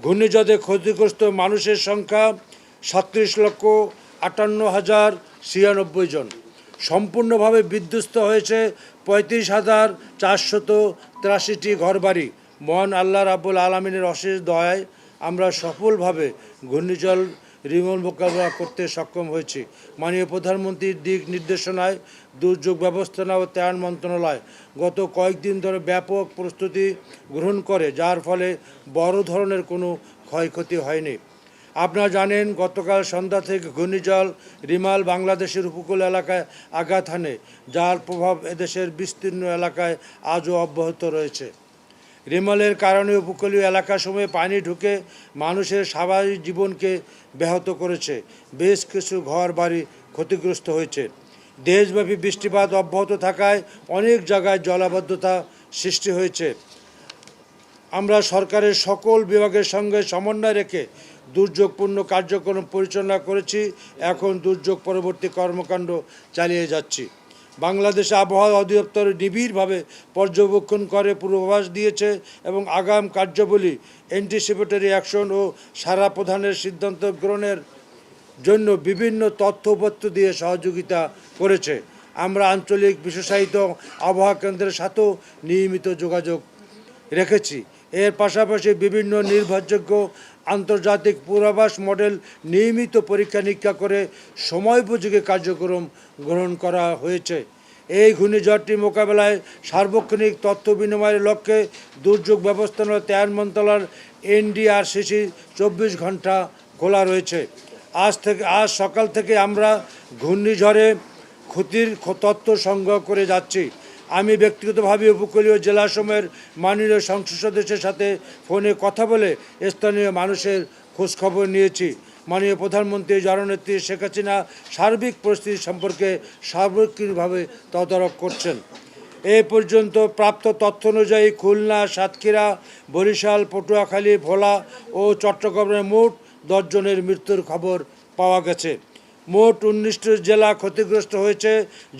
ঘূর্ণিঝড়ে ক্ষতিগ্রস্ত মানুষের সংখ্যা ৩৭,৫৮,০৯৬ জন। সম্পূর্ণভাবে বিধ্বস্ত হয়েছে ৩৫,৪৮৩টি ঘরবাড়ি। মহান আল্লাহ রাব্বুল আলামিনের অশেষ দয়ায় আমরা সফলভাবে ঘূর্ণিঝড় রিমন মোকাবিলা করতে সক্ষম হয়েছি। মাননীয় প্রধানমন্ত্রীর দিক নির্দেশনায় দুর্যোগ ব্যবস্থাপনা ও ত্রাণ মন্ত্রণালয় গত কয়েকদিন ধরে ব্যাপক প্রস্তুতি গ্রহণ করে, যার ফলে বড় ধরনের কোনো ক্ষয়ক্ষতি হয়নি। আপনারা জানেন, গতকাল সন্ধ্যা থেকে ঘূর্ণিঝড় রিমাল বাংলাদেশের উপকূল এলাকায় আঘাত হানে, যার প্রভাব এদেশের বিস্তীর্ণ এলাকায় আজও অব্যাহত রয়েছে। রিমালের কারণে উপকূলীয় এলাকাসমূহে পানি ঢুকে মানুষের স্বাভাবিক জীবনকে ব্যাহত করেছে। বেশ কিছু ঘর বাড়ি ক্ষতিগ্রস্ত হয়েছে। দেশব্যাপী বৃষ্টিপাত অব্যাহত থাকায় অনেক জায়গায় জলাবদ্ধতা সৃষ্টি হয়েছে। আমরা সরকারের সকল বিভাগের সঙ্গে সমন্বয় রেখে দুর্যোগপূর্ণ কার্যক্রম পরিচালনা করেছি। এখন দুর্যোগ পরবর্তী কর্মকাণ্ড চালিয়ে যাচ্ছি। বাংলাদেশ আবহাওয়া অধিদপ্তর নিবিড়ভাবে পর্যবেক্ষণ করে পূর্বাভাস দিয়েছে এবং আগাম কার্যাবলী, অ্যান্টিসিপেটরি অ্যাকশন ও সারা প্রধানের সিদ্ধান্ত গ্রহণের জন্য বিভিন্ন তথ্যপত্র দিয়ে সহযোগিতা করেছে। আমরা আঞ্চলিক বিশেষায়িত আবহাওয়া কেন্দ্রের সাথেও নিয়মিত যোগাযোগ রেখেছি। এর পাশাপাশি বিভিন্ন নির্ভরযোগ্য আন্তর্জাতিক পূর্বাভাস মডেল নিয়মিত পরীক্ষা নিরীক্ষা করে সময়োপযোগী কার্যক্রম গ্রহণ করা হয়েছে। এই ঘূর্ণিঝড়টি মোকাবেলায় সার্বক্ষণিক তথ্য বিনিময়ের লক্ষ্যে দুর্যোগ ব্যবস্থাপনা ত্রাণ মন্ত্রণালয়ের NDRCC 24 ঘন্টা খোলা রয়েছে। আজ সকাল থেকে আমরা ঘূর্ণিঝড়ে ক্ষতির তথ্য সংগ্রহ করে যাচ্ছি। আমি ব্যক্তিগতভাবে উপকূলীয় জেলাসমূহের মাননীয় সংসদ সদস্যের সাথে ফোনে কথা বলে স্থানীয় মানুষের খোঁজখবর নিয়েছি। মাননীয় প্রধানমন্ত্রী জননেত্রী শেখ হাসিনা সার্বিক পরিস্থিতি সম্পর্কে সার্বক্ষণিকভাবে তদারক করছেন। এ পর্যন্ত প্রাপ্ত তথ্য অনুযায়ী খুলনা, সাতক্ষীরা, বরিশাল, পটুয়াখালী, ভোলা ও চট্টগ্রামে মোট 10 জনের মৃত্যুর খবর পাওয়া গেছে। মোট 19টি জেলা ক্ষতিগ্রস্ত হয়েছে।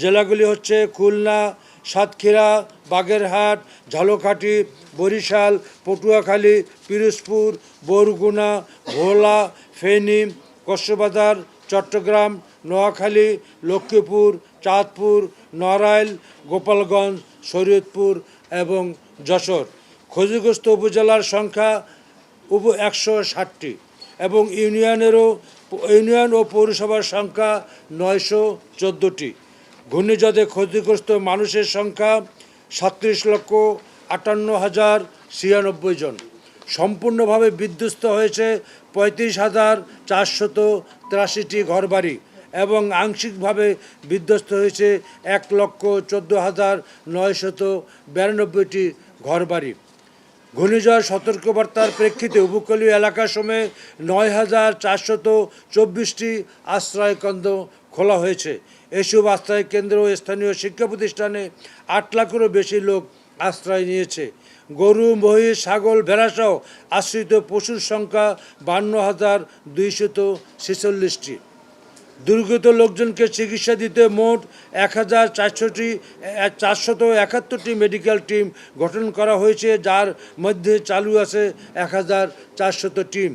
জেলাগুলি হচ্ছে খুলনা, সাতক্ষীরা, বাগেরহাট, ঝালকাঠি, বরিশাল, পটুয়াখালী, পিরোজপুর, বরগুনা, ভোলা, ফেনী, কক্সবাজার, চট্টগ্রাম, নোয়াখালী, লক্ষ্মীপুর, চাঁদপুর, নড়াইল, গোপালগঞ্জ, শরীয়তপুর এবং যশোর। ক্ষতিগ্রস্ত উপজেলার সংখ্যা 160টি এবং ইউনিয়ন ও পৌরসভার সংখ্যা 914টি। ঘূর্ণিঝড়ে ক্ষতিগ্রস্ত মানুষের সংখ্যা 37,58,096 জন। সম্পূর্ণভাবে বিধ্বস্ত হয়েছে 35,483টি ঘরবাড়ি এবং আংশিকভাবে বিধ্বস্ত হয়েছে 1,14,992টি ঘরবাড়ি। ঘূর্ণিঝড় সতর্কবার্তার প্রেক্ষিতে উপকূলীয় এলাকাসমূহে 9,424টি আশ্রয়কেন্দ্র খোলা হয়েছে। এসব আশ্রয় কেন্দ্র ও স্থানীয় শিক্ষা প্রতিষ্ঠানে 8 লাখেরও বেশি লোক আশ্রয় নিয়েছে। গরু, মহিষ, ছাগল, ভেড়াসহ আশ্রিত পশুর সংখ্যা 52,246টি। দুর্গত লোকজনকে চিকিৎসা দিতে মোট 1,471টি মেডিকেল টিম গঠন করা হয়েছে, যার মধ্যে চালু আছে 1,400 টিম।